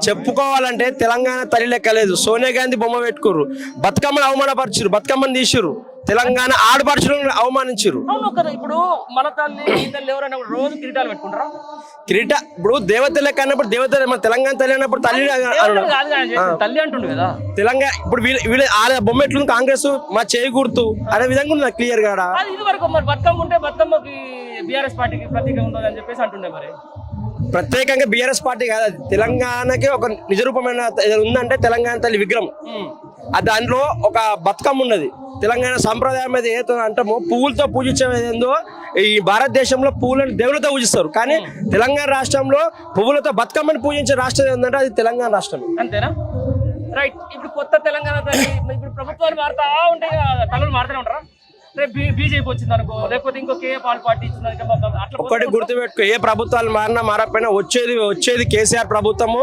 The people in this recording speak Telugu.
చెప్పుకోవాలంటే తెలంగాణ తల్లి లెక్క లేదు. సోనియా గాంధీ బొమ్మ పెట్టుకోరు, బతుకమ్మను అవమానపరిచారు, బతుకమ్మను తీసిరు, తెలంగాణ ఆడపడుచులను అవమానించారు. అవును కదా. ఇప్పుడు మన తల్లి ఈ తల్లి ఎవరైనా కూడా రోజు కిరీటాలు పెట్టుకుంటారా? కిరీట ఇప్పుడు దేవత లెక్క అన్నప్పుడు దేవత, మన తెలంగాణ తల్లి అన్నప్పుడు తల్లి కాదు కానీ తల్లి అంటుండు కదా తెలంగాణ. ఇప్పుడు వీళ్ళ ఆ బొమ్మ ఎట్లుంది, కాంగ్రెస్ మా చేయి గుర్తు అనే విధంగా ఉంది క్లియర్ గా. అది ఇది వరకు మరి బతుకమ్మ ఉంటే బతుకమ్మకి బీఆర్ఎస్ పార్టీకి ప్రతీక ఉంటుంది అని చెప్పేసి అంటుండే. మరి ప్రత్యేకంగా బీఆర్ఎస్ పార్టీ కాదు, అది తెలంగాణకి ఒక నిజరూపమైన ఉందంటే తెలంగాణ తల్లి విగ్రహం. దాంట్లో ఒక బతుకమ్మ ఉన్నది. తెలంగాణ సంప్రదాయం మీద ఏదో అంటామో పువ్వులతో పూజించేదో, ఈ భారతదేశంలో పువ్వులను దేవులతో పూజిస్తారు, కానీ తెలంగాణ రాష్ట్రంలో పువ్వులతో బతుకమ్మని పూజించే రాష్ట్రం ఏంటంటే అది తెలంగాణ రాష్ట్రం. అంతేనా? రైట్. ఇప్పుడు కొత్త తెలంగాణ తల్లి ఇప్పుడు ప్రభుత్వాలు మారుతా ఉంటే తల్లులు మారుతూనే ఉంటారా? రేపు బీజేపీ వచ్చింది అనుకో, లేకపోతే ఇంకో పార్టీ ఇచ్చింది అనుకో, అట్లా ఒకటి గుర్తుపెట్టుకో, ఏ ప్రభుత్వాలు మారినా మారకపోయినా వచ్చేది కేసీఆర్ ప్రభుత్వము.